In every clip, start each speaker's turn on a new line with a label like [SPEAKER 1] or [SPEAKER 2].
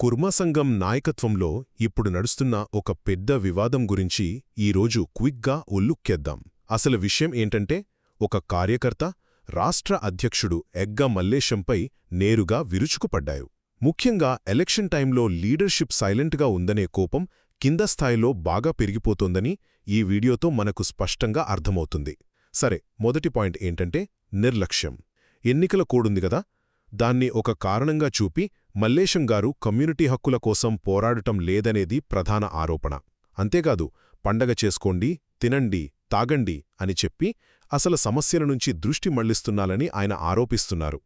[SPEAKER 1] కుర్మ సంఘం నాయకత్వంలో ఇప్పుడు నడుస్తున్న ఒక పెద్ద వివాదం గురించి ఈరోజు క్విక్గా ఉల్లుక్కేద్దాం. అసలు విషయం ఏంటంటే, ఒక కార్యకర్త రాష్ట్ర అధ్యక్షుడు ఎగ్గ మల్లేశంపై నేరుగా విరుచుకుపడ్డారు. ముఖ్యంగా ఎలక్షన్ టైంలో లీడర్షిప్ సైలెంట్గా ఉందనే కోపం కింద స్థాయిలో బాగా పెరిగిపోతోందని ఈ వీడియోతో మనకు స్పష్టంగా అర్థమవుతుంది. సరే, మొదటి పాయింట్ ఏంటంటే నిర్లక్ష్యం. ఎన్నికల కోడుంది గదా, దాన్ని ఒక కారణంగా చూపి మల్లేశం గారు కమ్యూనిటీ హక్కుల కోసం పోరాడటం లేదనేది ప్రధాన ఆరోపణ. అంతేకాదు, పండగ చేసుకోండి, తినండి, తాగండి అని చెప్పి అసలు సమస్యల నుంచి దృష్టి మళ్లిస్తున్నాలని ఆయన ఆరోపిస్తున్నారు.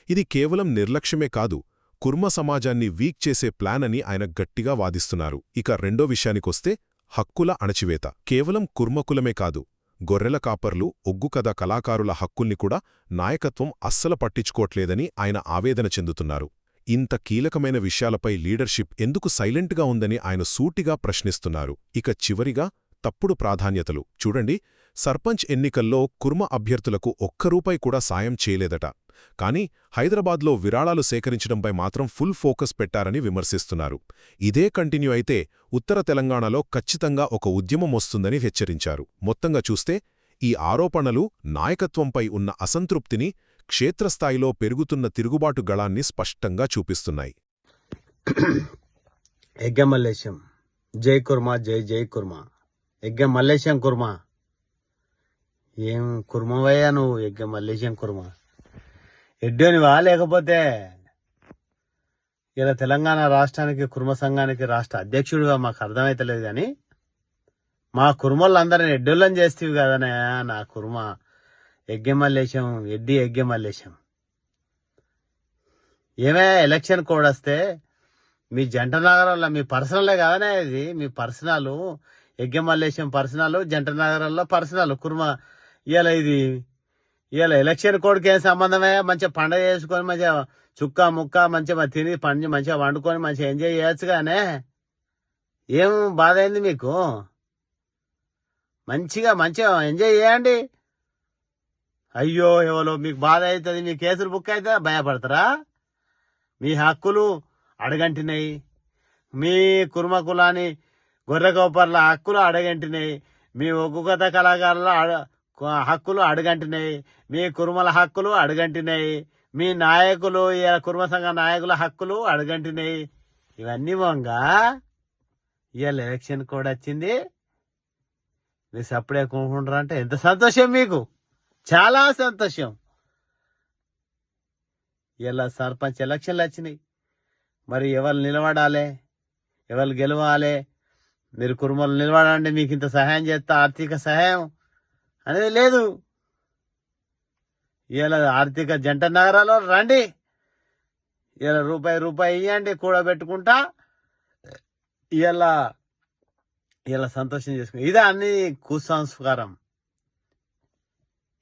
[SPEAKER 1] ఇది కేవలం నిర్లక్ష్యమే కాదు, కుర్మ సమాజాన్ని వీక్ చేసే ప్లాన్ అని ఆయన గట్టిగా వాదిస్తున్నారు. ఇక రెండో విషయానికొస్తే హక్కుల అణచివేత. కేవలం కుర్మకులమే కాదు, గొర్రెల కాపర్లు, ఒగ్గుకథ కళాకారుల హక్కుల్ని కూడా నాయకత్వం అస్సలు పట్టించుకోట్లేదని ఆయన ఆవేదన చెందుతున్నారు. ఇంత కీలకమైన విషయాలపై లీడర్షిప్ ఎందుకు సైలెంట్గా ఉందని ఆయన సూటిగా ప్రశ్నిస్తున్నారు. ఇక చివరిగా తప్పుడు ప్రాధాన్యతలు చూడండి. సర్పంచ్ ఎన్నికల్లో కుర్మ అభ్యర్థులకు ఒక్క రూపాయి కూడా సాయం చేయలేదట. కానీ హైదరాబాద్లో విరాళాలు సేకరించడంపై మాత్రం ఫుల్ ఫోకస్ పెట్టారని విమర్శిస్తున్నారు. ఇదే కంటిన్యూ అయితే ఉత్తర తెలంగాణలో ఖచ్చితంగా ఒక ఉద్యమం వస్తుందని హెచ్చరించారు. మొత్తంగా చూస్తే ఈ ఆరోపణలు నాయకత్వంపై ఉన్న అసంతృప్తిని, క్షేత్రస్థాయిలో పెరుగుతున్న తిరుగుబాటు గళాన్ని స్పష్టంగా చూపిస్తున్నాయి.
[SPEAKER 2] ఎగ్గ మల్లేశం జై కుర్మా, జై జై కుర్మా. ఎగ్గ మల్లేశం కుర్మా, ఏం కుర్మవయ్యా నువ్వు? ఎగ్గ మల్లేశం కుర్మా ఎడ్డోనివా? లేకపోతే ఇలా తెలంగాణ రాష్ట్రానికి కుర్మ సంఘానికి రాష్ట్ర అధ్యక్షుడిగా మాకు అర్థమైతలేదు. కానీ మా కుర్మలందరినీ ఎడ్డోళ్ళని చేస్తేవి కదనే నా కుర్మ. ఎగ్గ మల్లేశం, ఎడ్డి ఎగ్గ మల్లేశం. ఏమే ఎలక్షన్ కోడ్ వస్తే మీ జంట నగరాల్లో మీ పర్సనలే కదనే, ఇది మీ పర్సనల్. ఎగ్గ మల్లేశం పర్సనల్, జంట నగరాల్లో పర్సనల్. కుర్మ ఇవాళ ఎలక్షన్ కోడ్కి ఏం సంబంధమే? మంచిగా పండగ చేసుకొని మంచిగా చుక్క ముక్క మంచిగా తిని పండి మంచిగా వండుకొని మంచిగా ఎంజాయ్ చేయొచ్చు. కానీ ఏం బాధ అయింది మీకు? మంచిగా ఎంజాయ్ చేయండి. అయ్యో ఎవరో మీకు బాధ అవుతుంది, మీ కేసులు బుక్ అయితే భయపడతారా? మీ హక్కులు అడగంటినాయి, మీ కుర్మ కులాన్ని గొర్రె గోపర్ల హక్కులు అడగంటినాయి, మీ ఒగ్గుకథ కళాకారుల హక్కులు అడగంటినాయి, మీ కుర్మల హక్కులు అడగంటినాయి, మీ నాయకులు కుర్మ సంఘ నాయకుల హక్కులు అడగంటినాయి. ఇవన్నీ వంగా ఇవాళ ఎలక్షన్ కూడా వచ్చింది, మీరు సప్పుడే కొనుక్కుంటారా అంటే ఎంత సంతోషం మీకు, చాలా సంతోషం. ఇలా సర్పంచ్ ఎలక్షన్లు వచ్చినాయి, మరి ఎవరు నిలబడాలి, ఎవరు గెలవాలి? మీరు కుర్మలు నిలబడండి, మీకు ఇంత సహాయం చేస్తా, ఆర్థిక సహాయం అనేది లేదు. ఇలా ఆర్థిక జంట నగరాల్లో రండి, ఇలా రూపాయి ఇవ్వండి కూడబెట్టుకుంటా, ఇలా సంతోషం చేసుకుని. ఇదే అన్ని కుసంస్కారం.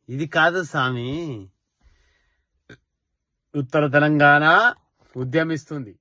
[SPEAKER 2] ఇది కాదు స్వామి. ఉత్తర తెలంగాణ ఉద్యమిస్తుంది.